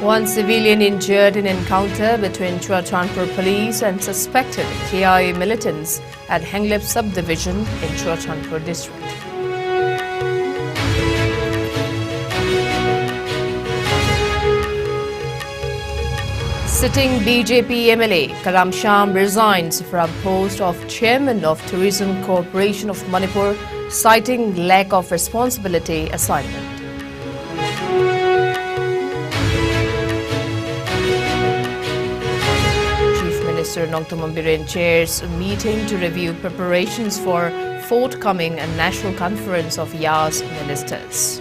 One civilian injured in encounter between Churachandpur police and suspected KIA militants at Henglep subdivision in Churachandpur district. Sitting BJP MLA Karam Sham resigns from post of Chairman of Tourism Corporation of Manipur, citing lack of responsibility assignment. Chief Minister Nongthombam Biren chairs a meeting to review preparations for forthcoming National Conference of YAS Ministers.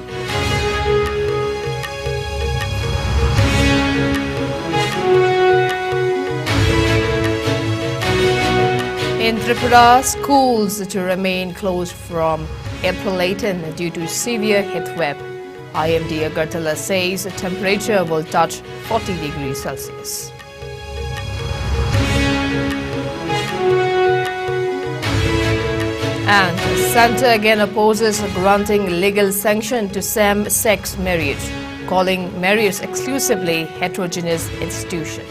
In Tripura, schools to remain closed from April 18 due to severe heatwave. IMD Agartala says the temperature will touch 40 degrees Celsius. And Centre again opposes granting legal sanction to same-sex marriage, calling marriage exclusively heterogeneous institution.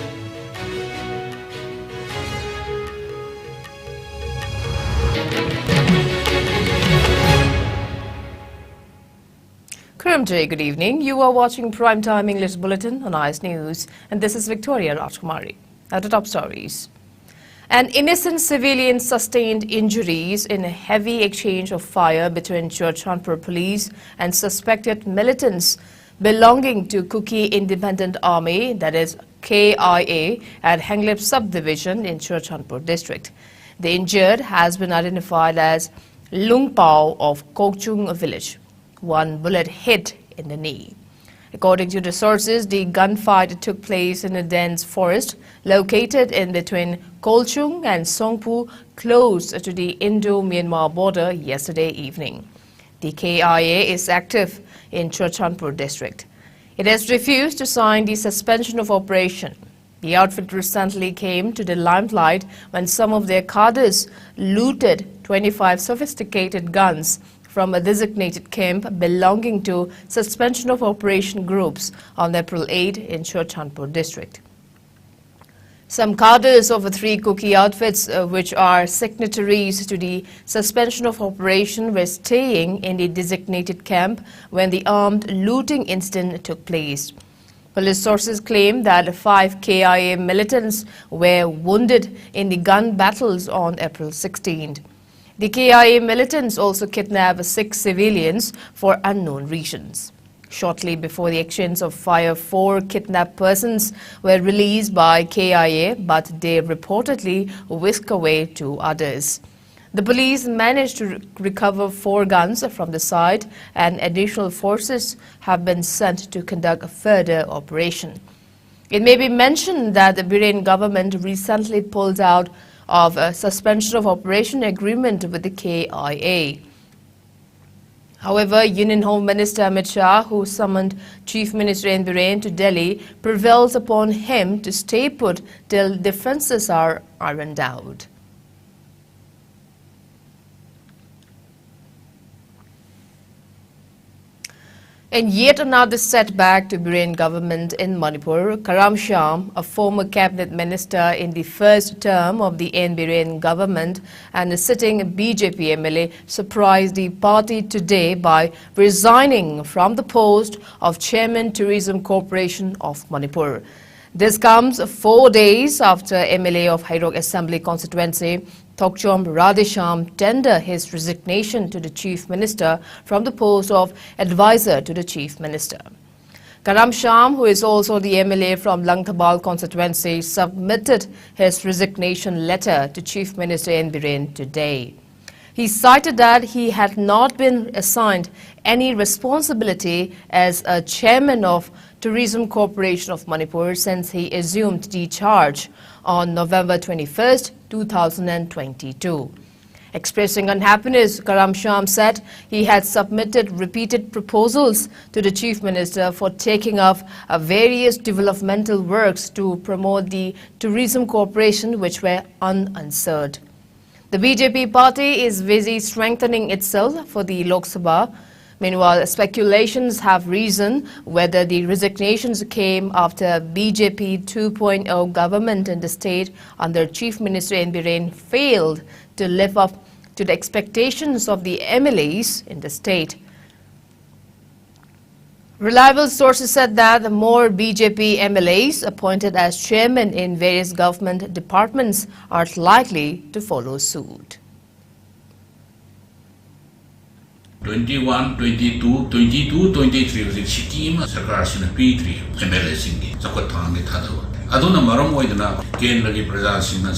Good evening. You are watching Primetime English Bulletin on IS News, and this is Victoria RAJKUMARI. Now to top stories. An innocent civilian sustained injuries in a heavy exchange of fire between Churachandpur police and suspected militants belonging to Kuki Independent Army, that is KIA, at Henglep subdivision in Churachandpur district. The injured has been identified as Lungpao of Kokchung village. One bullet hit in the knee. According to the sources, the gunfight took place in a dense forest located in between Kolchung and Songpu, close to the Indo-Myanmar border yesterday evening. The KIA is active in Churachandpur district. It has refused to sign the suspension of operation. The outfit recently came to the limelight when some of their cadres looted 25 sophisticated guns from a designated camp belonging to suspension of operation groups on April 8 in Churachandpur district. Some cadres of the three Kuki outfits, which are signatories to the suspension of operation, were staying in the designated camp when the armed looting incident took place. Police sources claim that 5 KIA militants were wounded in the gun battles on April 16. The KIA militants also kidnapped 6 civilians for unknown reasons. Shortly before the exchange of fire, 4 kidnapped persons were released by KIA, but they reportedly whisked away 2 others. The police managed to recover 4 guns from the site, and additional forces have been sent to conduct a further operation. It may be mentioned that the Biren government recently pulled out of a suspension of operation agreement with the KIA. However, Union Home Minister Amit Shah, who summoned Chief Minister N. Biren to Delhi, prevails upon him to stay put till differences are ironed out. In yet another setback to Biren government in Manipur, Karam Sham, a former cabinet minister in the first term of the N. Biren government and a sitting BJP MLA, surprised the party today by resigning from the post of Chairman Tourism Corporation of Manipur. This comes 4 days after MLA of Hairok Assembly constituency Thokchom Radhesham tendered his resignation to the Chief Minister from the post of Advisor to the Chief Minister. Karam Sham, who is also the MLA from Langthabal constituency, submitted his resignation letter to Chief Minister N. Biren today. He cited that he had not been assigned any responsibility as a chairman of Tourism Corporation of Manipur since he assumed the charge on November 21, 2022. Expressing unhappiness, Karam Sham said he had submitted repeated proposals to the Chief Minister for taking up various developmental works to promote the Tourism Corporation which were unanswered. The BJP party is busy strengthening itself for the Lok Sabha. Meanwhile, speculations have risen whether the resignations came after BJP 2.0 government in the state under Chief Minister N. Biren failed to live up to the expectations of the MLAs in the state. Reliable sources said that the more BJP MLAs appointed as chairmen in various government departments are likely to follow suit. 21, 22, 22, 23 was Sikkim, Sakarasina P3, MLA Singi, Zakotang Tadawa. Aduna Maramoidana, Kenlagi Praja Sina,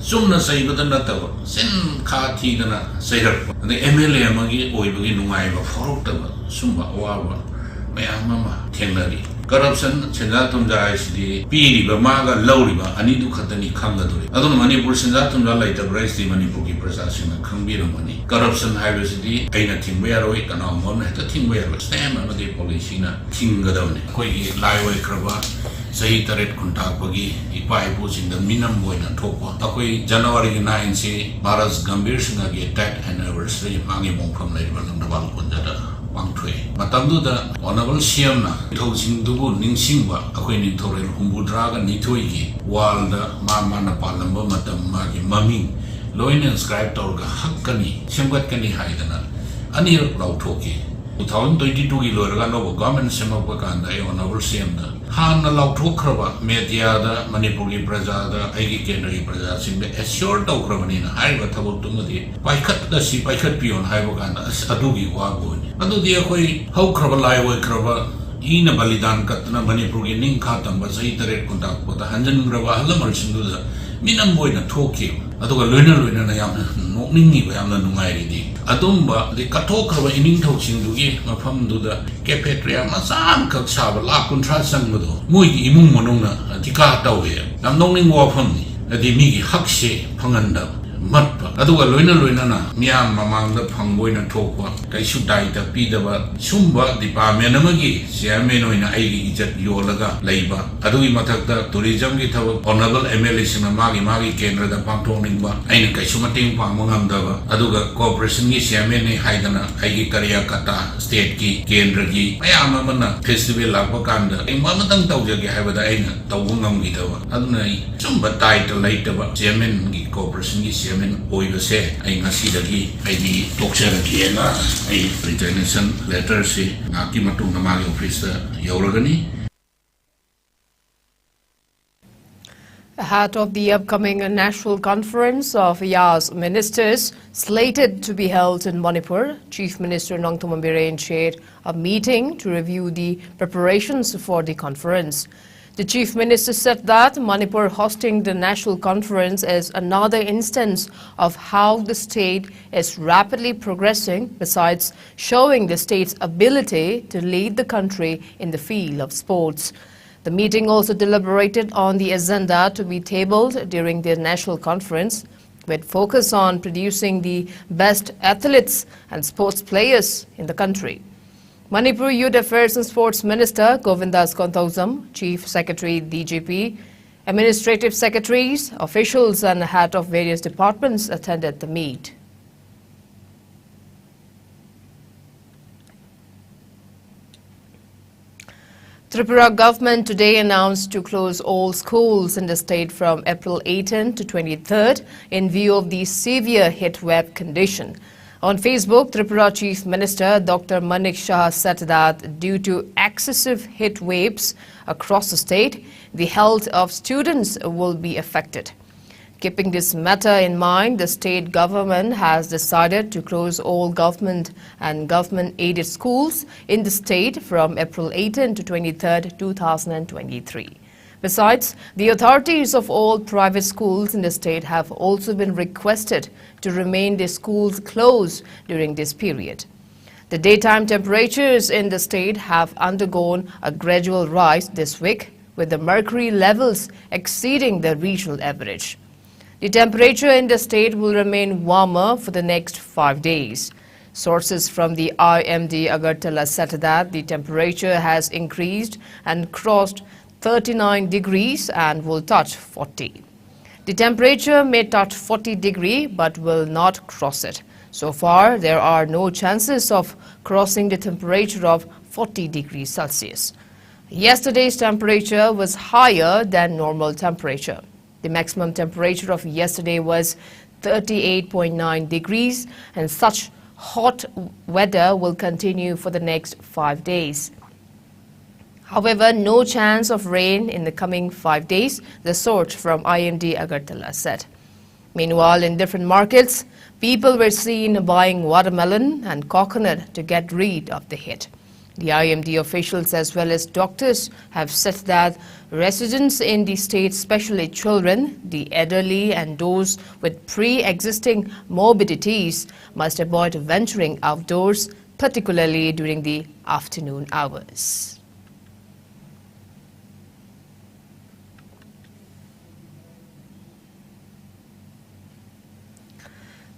Sumna Saibadana, Sen Katigana, Sayar, the MLA Magi, Oibugi Numaiva, Forotava, Sumba, Wawa, Mayamama, Tenlari. Corruption, Sendatum Daisdi, Piri, Bamaga, Lauriba, Anidu Katani Kangaduri. Adon Manipur Sendatum later raised the Manipuki Prasasina, Kambira money. Corruption Highway, Aina Timberoic, and our mom had a Timbero, Stam and the Policina, Tingadone, Koi, Laiway Kraba, Saitaret Kuntapagi, Ipai pushing the Minam Boy and Topa, Takoi, January 9, say, Maras Gambir Singagi, that anniversary, Mangimon from Labour and the Valkundata. Matamduda, Honorable Siamna, Tosin Dubu, Ningsingba, a queen in Toril, Humbudraga, Nitoigi, Walda, Mamana Palamba, Matamagi, Mami, Loin inscribed Torga, Hakani, Simbatkani Haidana, Anil Lautoki, 2022 Lorgano, government Semapakanda, Honorable Siamna, Han Lautokrava, Mediada, Manipuri Brazada, Aiki Brazas in the assured Okravanina, Haiva Tabutumadi, Paikat the sea, Paikat Pion, Haivagana, Adugi Wago. Adu dia koi how kraba laiwa kraba ina balidan katna Manipuri ning khatam ba sai tare kundak pota hanjan graba halamal sinduda minam boina thoki aduga loina na yam nokningi ba yamna nungai ri adumba de katokraba ining thoksindugi mafam duda cafeteria masam khak saba la kuntra sangmado moigi imung monongna tika tawe nam nokning wa phamni adi mi gi hakse phanganda Matpa, Aduga Loina, Miam among the Pangboina Tokwa, Kaishudaita, Pidaba, Sumba, the Pamenamagi, Siameno in Aigi, Yolaga, Labor, Adui Matata, Tourism Gitava, Honorable MLA Magi, Kendra, the Pantoningba, Aina Kaishumating Pangangandava, Aduga Corporation, Siamene, Haidana, Aigi Kariakata, State Key, Kendra Gi, Mayamana, Festival Lapakanda, and Mamatang Tauja have the Aina, Tawungam Gitava, Adunai, Sumba title later, Siamen Corporation, Siamen, Oivase, I Nasidagi, I the Toxer Kiena, I resignation letter, say, Nakimatu Namali officer, Yoragani. Ahead of the upcoming National Conference of YAS Ministers slated to be held in Manipur, Chief Minister Nongthombam Biren chaired a meeting to review the preparations for the conference. The Chief Minister said that Manipur hosting the National Conference is another instance of how the state is rapidly progressing, besides showing the state's ability to lead the country in the field of sports. The meeting also deliberated on the agenda to be tabled during the National Conference, with focus on producing the best athletes and sports players in the country. Manipur Youth Affairs and Sports Minister Govindas Konthausam, Chief Secretary DGP, Administrative Secretaries, officials and head of various departments attended the meet. Tripura government today announced to close all schools in the state from April 18 to 23rd in view of the severe heat wave condition. On Facebook, Tripura Chief Minister Dr. Manik Shah said that due to excessive heat waves across the state, the health of students will be affected. Keeping this matter in mind, the state government has decided to close all government and government-aided schools in the state from April 18 to 23rd, 2023. Besides, the authorities of all private schools in the state have also been requested to remain their schools closed during this period. The daytime temperatures in the state have undergone a gradual rise this week, with the mercury levels exceeding the regional average. The temperature in the state will remain warmer for the next 5 days. Sources from the IMD Agartala said that the temperature has increased and crossed 39 degrees and will touch 40. The temperature may touch 40 degrees but will not cross it. So far, there are no chances of crossing the temperature of 40 degrees Celsius. Yesterday's temperature was higher than normal temperature. The maximum temperature of yesterday was 38.9 degrees, and such hot weather will continue for the next 5 days. However, no chance of rain in the coming 5 days, the source from IMD Agartala said. Meanwhile, in different markets, people were seen buying watermelon and coconut to get rid of the heat. The IMD officials as well as doctors have said that residents in the state, especially children, the elderly and those with pre-existing morbidities, must avoid venturing outdoors, particularly during the afternoon hours.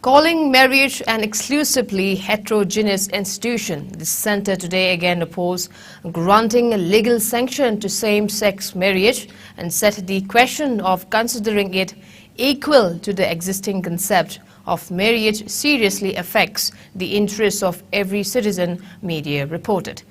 Calling marriage an exclusively heterogeneous institution, the centre today again opposed granting legal sanction to same-sex marriage and set the question of considering it equal to the existing concept of marriage seriously affects the interests of every citizen, media reported.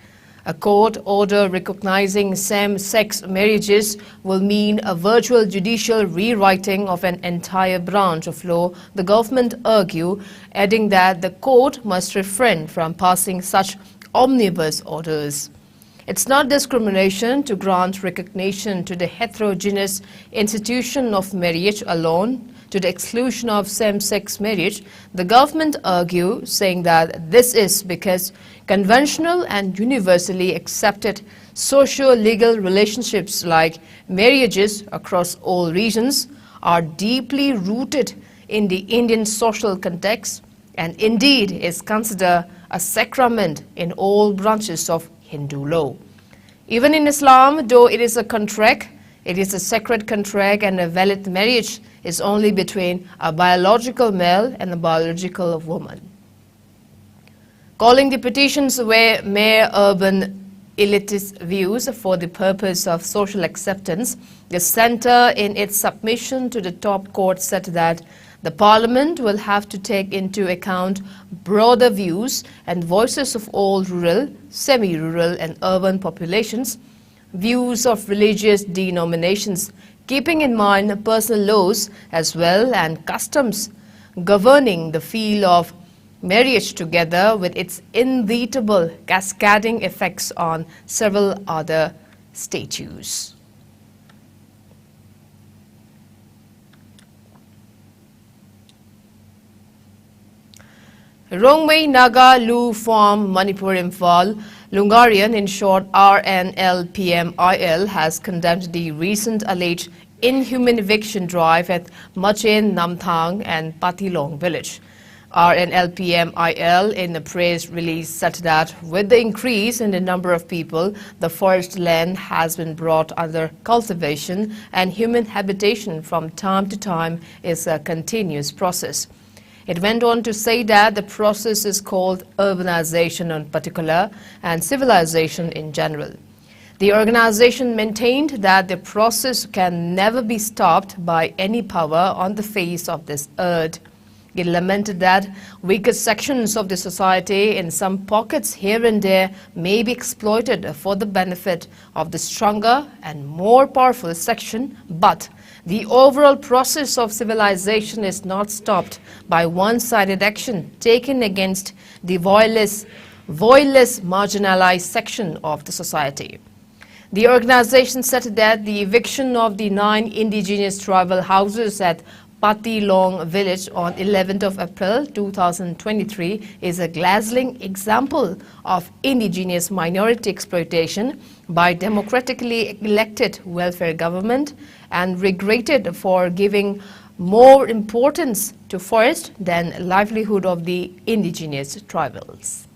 A court order recognizing same-sex marriages will mean a virtual judicial rewriting of an entire branch of law, the government argued, adding that the court must refrain from passing such omnibus orders. It's not discrimination to grant recognition to the heterogeneous institution of marriage alone, to the exclusion of same-sex marriage, the government argued, saying that this is because conventional and universally accepted socio-legal relationships like marriages across all regions are deeply rooted in the Indian social context and indeed is considered a sacrament in all branches of Hindu law. Even in Islam, though it is a contract, it is a sacred contract, and a valid marriage is only between a biological male and a biological woman. Calling the petitions were mere urban elitist views for the purpose of social acceptance, the centre in its submission to the top court said that the Parliament will have to take into account broader views and voices of all rural, semi-rural and urban populations, views of religious denominations, keeping in mind personal laws as well and customs governing the field of marriage together with its inevitable cascading effects on several other statutes. Rongmei Naga Lu Farm Manipur Imphal Lungarian, in short RNLPMIL, has condemned the recent alleged inhuman eviction drive at Machen Namthang and Patilong village. RNLPMIL in a press release said that with the increase in the number of people, the forest land has been brought under cultivation and human habitation from time to time is a continuous process. It went on to say that the process is called urbanization in particular and civilization in general. The organization maintained that the process can never be stopped by any power on the face of this earth. It lamented that weaker sections of the society in some pockets here and there may be exploited for the benefit of the stronger and more powerful section, but the overall process of civilization is not stopped by one-sided action taken against the voiceless, marginalized section of the society. The organization said that the eviction of the 9 indigenous tribal houses at Patilong village on 11th of April 2023 is a glaring example of indigenous minority exploitation by democratically elected welfare government and regretted for giving more importance to forest than livelihood of the indigenous tribals.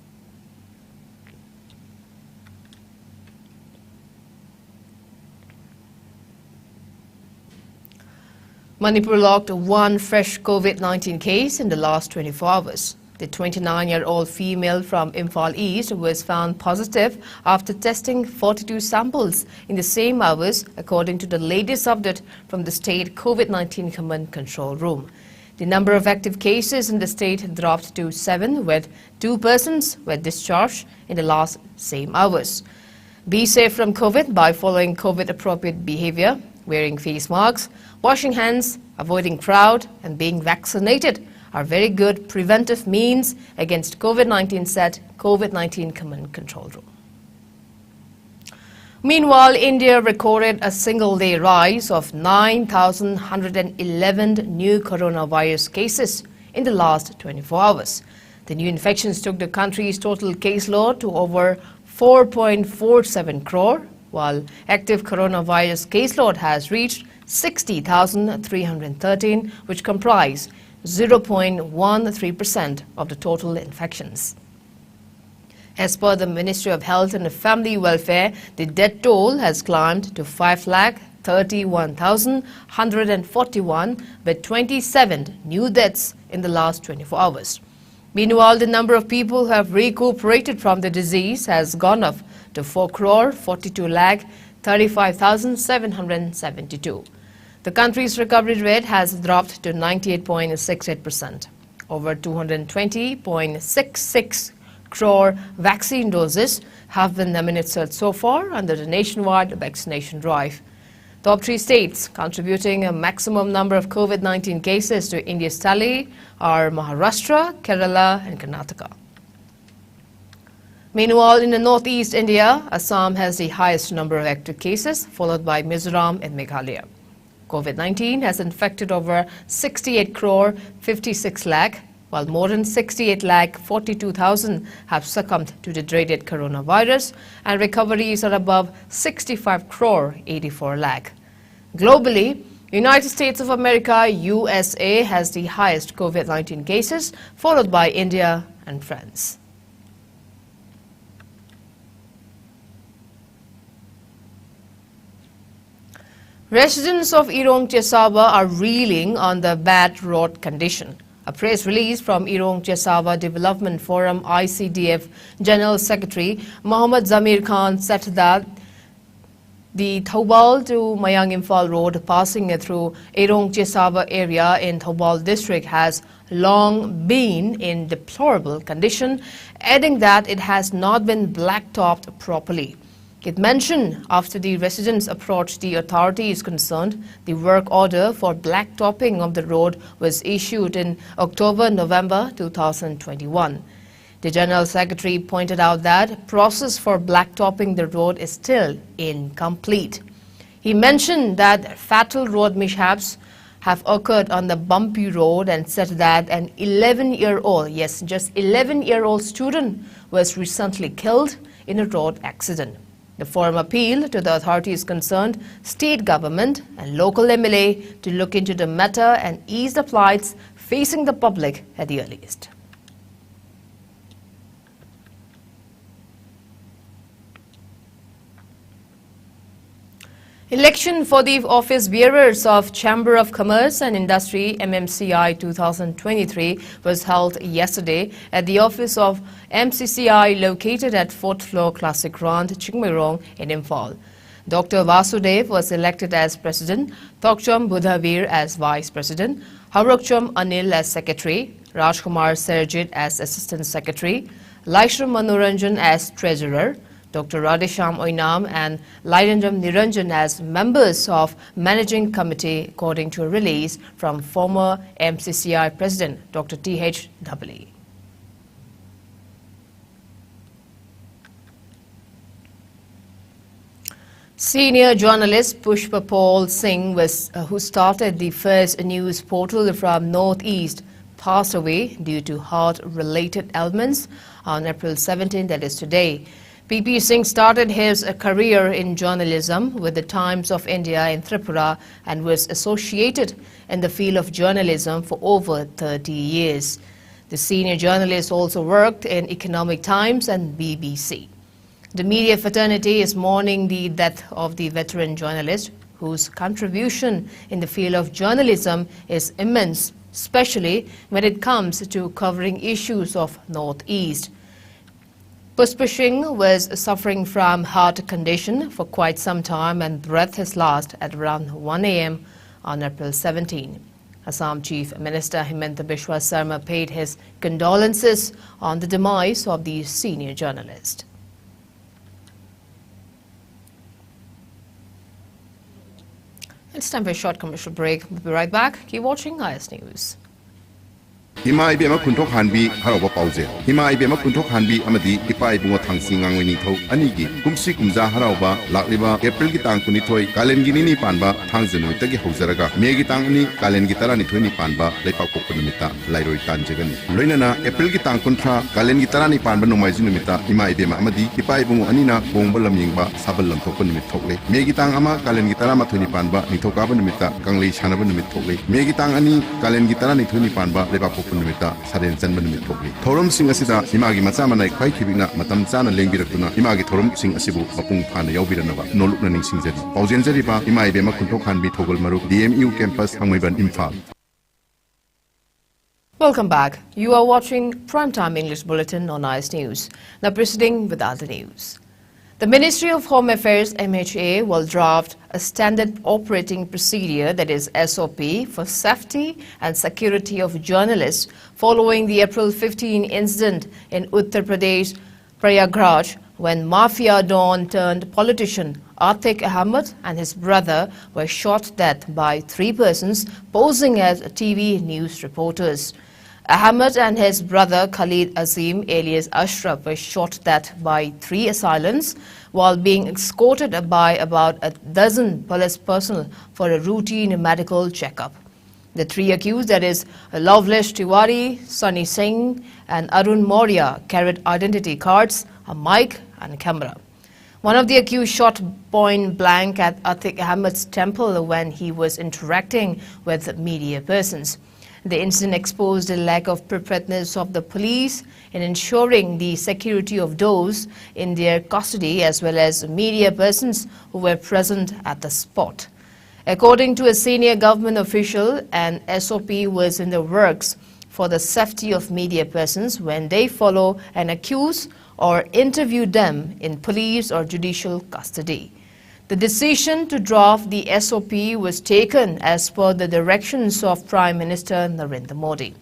Manipur logged 1 fresh COVID-19 case in the last 24 hours. The 29-year-old female from Imphal East was found positive after testing 42 samples in the same hours, according to the latest update from the state COVID-19 Command Control Room. The number of active cases in the state dropped to 7, with 2 persons were discharged in the last same hours. Be safe from COVID by following COVID-appropriate behavior, wearing face masks, washing hands, avoiding crowd, and being vaccinated are very good preventive means against COVID-19, said COVID-19 Command Control Room. Meanwhile, India recorded a single-day rise of 9,111 new coronavirus cases in the last 24 hours. The new infections took the country's total caseload to over 4.47 crore, while active coronavirus caseload has reached 60,313, which comprise 0.13% of the total infections. As per the Ministry of Health and Family Welfare, the death toll has climbed to 5,31,141, with 27 new deaths in the last 24 hours. Meanwhile, the number of people who have recuperated from the disease has gone up to 4,42,35,772. The country's recovery rate has dropped to 98.68%. Over 220.66 crore vaccine doses have been administered so far under the nationwide vaccination drive. Top 3 states contributing a maximum number of COVID-19 cases to India's tally are Maharashtra, Kerala and Karnataka. Meanwhile, in the northeast India, Assam has the highest number of active cases, followed by Mizoram and Meghalaya. COVID-19 has infected over 68 crore 56 lakh, while more than 68 lakh 42,000 have succumbed to the dreaded coronavirus, and recoveries are above 65 crore 84 lakh. Globally, United States of America, USA, has the highest COVID-19 cases, followed by India and France. Residents of Irong Chesawa are reeling on the bad road condition. A press release from Irong Chesawa Development Forum ICDF General Secretary Mohammad Zamir Khan said that the Thoubal to Mayang Imphal road passing through Irong Chesawa area in Thoubal district has long been in deplorable condition, adding that it has not been blacktopped properly. It mentioned after the residents approached the authorities concerned, the work order for blacktopping of the road was issued in October-November 2021. The General Secretary pointed out that process for blacktopping the road is still incomplete. He mentioned that fatal road mishaps have occurred on the bumpy road and said that an 11-year-old, yes, just 11-year-old student was recently killed in a road accident. The forum appealed to the authorities concerned, state government and local MLA to look into the matter and ease the plights facing the public at the earliest. Election for the office bearers of Chamber of Commerce and Industry MMCI 2023 was held yesterday at the office of MCCI located at 4th floor Classic Grand, Chingmairong in Imphal. Dr. Vasudev was elected as President, Thokcham Budhavir as Vice President, Harokcham Anil as Secretary, Rajkumar Serjit as Assistant Secretary, Laishram Manoranjan as Treasurer, Dr. Radhesham Oinam and Lairanjam Niranjan as members of Managing Committee, according to a release from former MCCI President Dr. T.H. Dhabali. Senior journalist Pushpa Paul Singh, who started the first news portal from Northeast, passed away due to heart-related ailments on April 17, that is today. P.P. Singh started his career in journalism with the Times of India in Tripura and was associated in the field of journalism for over 30 years. The senior journalist also worked in Economic Times and BBC. The media fraternity is mourning the death of the veteran journalist whose contribution in the field of journalism is immense, especially when it comes to covering issues of Northeast. Pushpa Singh was suffering from heart condition for quite some time and breath has lost at around 1 a.m. on April 17. Assam Chief Minister Himanta Biswa Sarma paid his condolences on the demise of the senior journalist. It's time for a short commercial break. We'll be right back. Keep watching IS News. Hima ibema kuntok hanbi harawa pauze. Hima ibema kuntok hanbi amadi ipa ibungo thangsi ngangwe nithau anigi kumsi kumza harawa lakliba April ki tang kunithoi kalen gi ni panba thangjenoi tagi hojaraga me gi tang ni kalen gi tara nithoi ni panba leipak pok numita lairoi tanjegani loinana April ki tang kunthra kalen gi tara ni panba nomai ji numita hima ibema amadi ipa ibungo anina bongba lamyingba sabal lamthok numit thokle me gi tang ama kalen gi tara mathoi ni panba nithoka ba numita kanglei sanaba numit thokle me gi tang ani kalen gi tara nithoi ni panba leipak numita saren chanba numit thokli thorom sing asida himagi macha manai khwai khibina matam chana lengbirakuna himagi thorom sing asibu mapung phana yaubiranaba nolukna ning singjari paujenjari ba himai bema kunthok khanbi thogol maruk DMU campus hangmaiban Imphal. Welcome back. You are watching Primetime English Bulletin on IS News. Now proceeding with other news. The Ministry of Home Affairs MHA will draft a standard operating procedure, that is SOP, for safety and security of journalists following the April 15 incident in Uttar Pradesh, Prayagraj, when mafia don turned politician Atiq Ahmed and his brother were shot dead by 3 persons posing as TV news reporters. Ahmed and his brother Khalid Azim alias Ashraf were shot dead by 3 assailants while being escorted by about a dozen police personnel for a routine medical checkup. The 3 accused, that is Loveless Tiwari, Sunny Singh and Arun Maurya, carried identity cards, a mic and a camera. One of the accused shot point blank at Atiq Ahmed's temple when he was interacting with media persons. The incident exposed the lack of preparedness of the police in ensuring the security of those in their custody as well as media persons who were present at the spot. According to a senior government official, an SOP was in the works for the safety of media persons when they follow an accused or interview them in police or judicial custody. The decision to draft the SOP was taken as per the directions of Prime Minister Narendra Modi.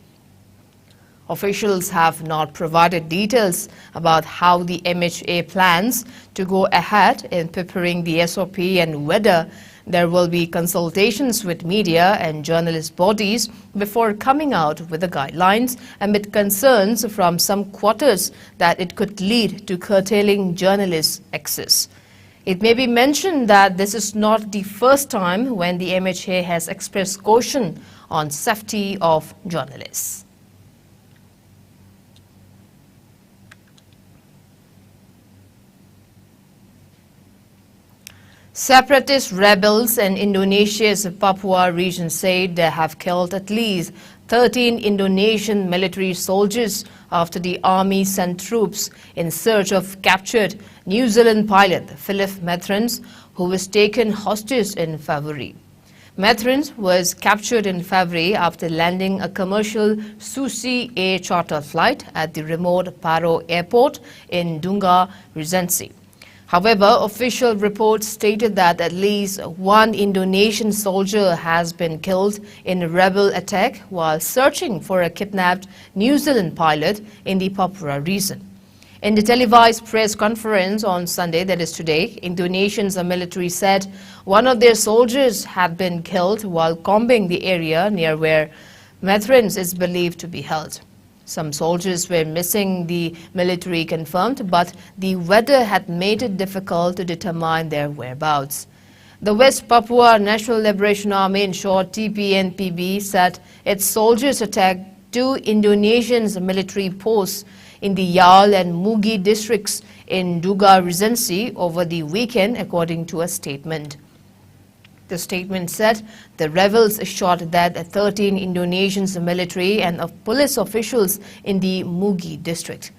Officials have not provided details about how the MHA plans to go ahead in preparing the SOP and whether there will be consultations with media and journalist bodies before coming out with the guidelines, amid concerns from some quarters that it could lead to curtailing journalists' access. It may be mentioned that this is not the first time when the MHA has expressed caution on safety of journalists. Separatist rebels in Indonesia's Papua region said they have killed at least 13 Indonesian military soldiers after the army sent troops in search of captured New Zealand pilot Philip Mathrens, who was taken hostage in February. Mathrens was captured in February after landing a commercial Susi Air charter flight at the remote Paro airport in Dunga Regency. However, official reports stated that at least 1 Indonesian soldier has been killed in a rebel attack while searching for a kidnapped New Zealand pilot in the Papua region. In the televised press conference on Sunday, that is today, Indonesia's military said one of their soldiers had been killed while combing the area near where Mathrens is believed to be held. Some soldiers were missing, the military confirmed, but the weather had made it difficult to determine their whereabouts. The West Papua National Liberation Army, in short TPNPB, said its soldiers attacked 2 Indonesian military posts in the Yal and Mugi districts in Dunga Regency over the weekend, according to a statement. The statement said the rebels shot dead 13 Indonesian military and police officials in the Mugi district.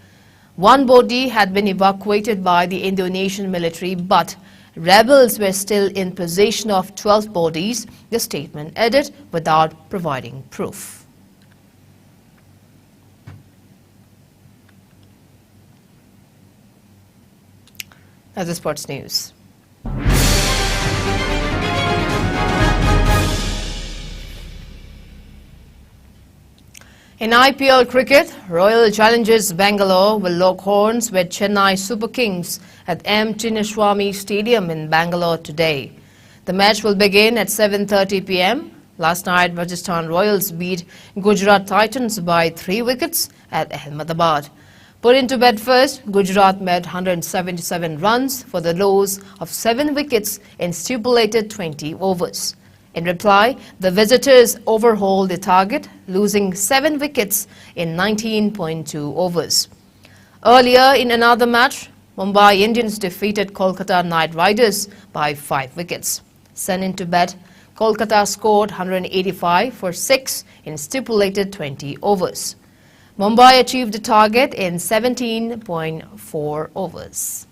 1 body had been evacuated by the Indonesian military, but rebels were still in possession of 12 bodies, the statement added, without providing proof. Now the sports news. In IPL cricket, Royal Challengers Bangalore will lock horns with Chennai Super Kings at M. Chinnaswamy Stadium in Bangalore today. The match will begin at 7:30 p.m. Last night, Rajasthan Royals beat Gujarat Titans by 3 wickets at Ahmedabad. Put into bed first, Gujarat made 177 runs for the loss of 7 wickets in stipulated 20 overs. In reply, the visitors overhauled the target, losing 7 wickets in 19.2 overs. Earlier in another match, Mumbai Indians defeated Kolkata Knight Riders by 5 wickets. Sent into bed, Kolkata scored 185 for 6 in stipulated 20 overs. Mumbai achieved the target in 17.4 overs.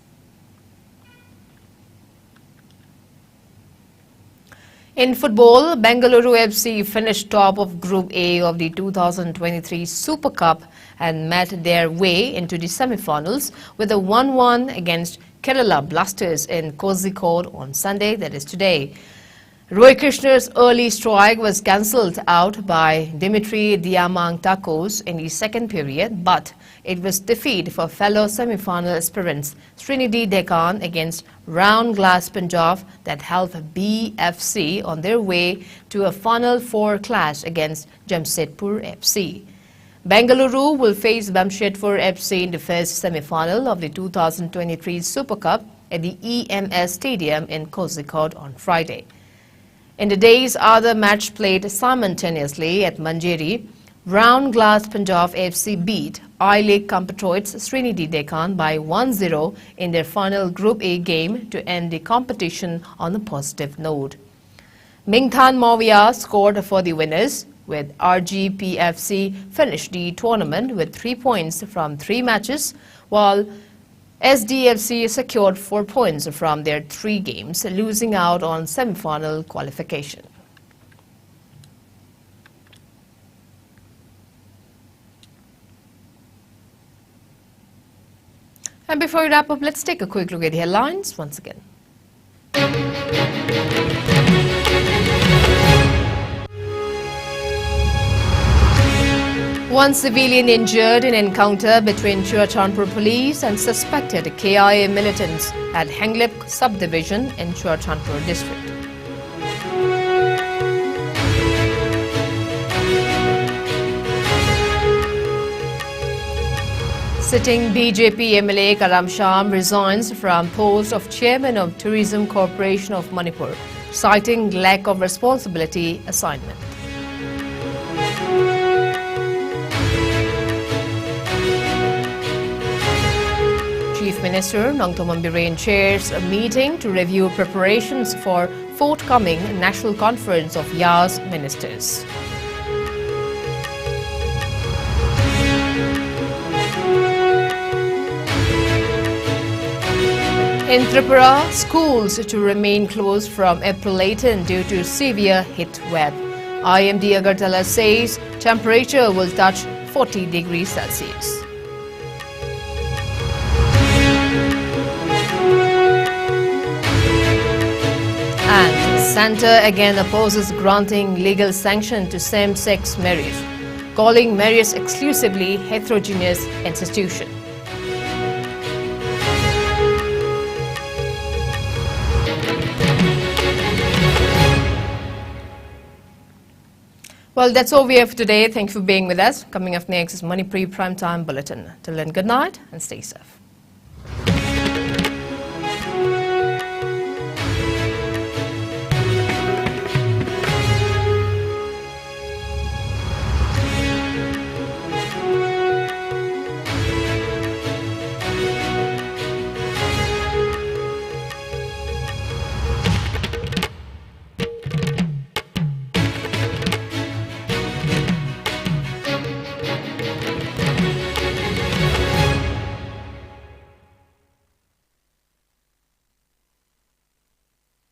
In football, Bengaluru FC finished top of Group A of the 2023 Super Cup and met their way into the semi-finals with a 1-1 against Kerala Blasters in Kozhikode on Sunday, that is today. Roy Krishna's early strike was cancelled out by Dimitri Diamantacos in the second period, but it was defeat for fellow semi-final aspirants Trinity Deccan against Round Glass Punjab that helped BFC on their way to a Final Four clash against Jamshedpur FC. Bengaluru will face Jamshedpur FC in the first semi-final of the 2023 Super Cup at the EMS Stadium in Kozhikode on Friday. In the day's other match played simultaneously at Manjeri, Round Glass Punjab FC beat I-League compatriots Trinity Deccan by 1-0 in their final Group A game to end the competition on a positive note. Mingthan Mawia scored for the winners, with RGPFC finished the tournament with 3 points from 3 matches, while SDFC secured 4 points from their 3 games, losing out on semi-final qualification. And before we wrap up, let's take a quick look at the headlines once again. One civilian injured in encounter between Churachandpur police and suspected KIA militants at Henglip subdivision in Churachandpur district. Sitting BJP MLA Karam Sham resigns from post of Chairman of Tourism Corporation of Manipur, citing lack of responsibility assignment. Chief Minister Nongthombam Biren chairs a meeting to review preparations for forthcoming National Conference of YAS Ministers. In Tripura, schools to remain closed from April 18 due to severe heat wave. IMD Agartala says temperature will touch 40 degrees Celsius. And Centre again opposes granting legal sanction to same-sex marriage, calling marriage exclusively heterogeneous institution. Well, that's all we have for today. Thank you for being with us. Coming up next is Manipuri Primetime Bulletin. Till then, good night and stay safe.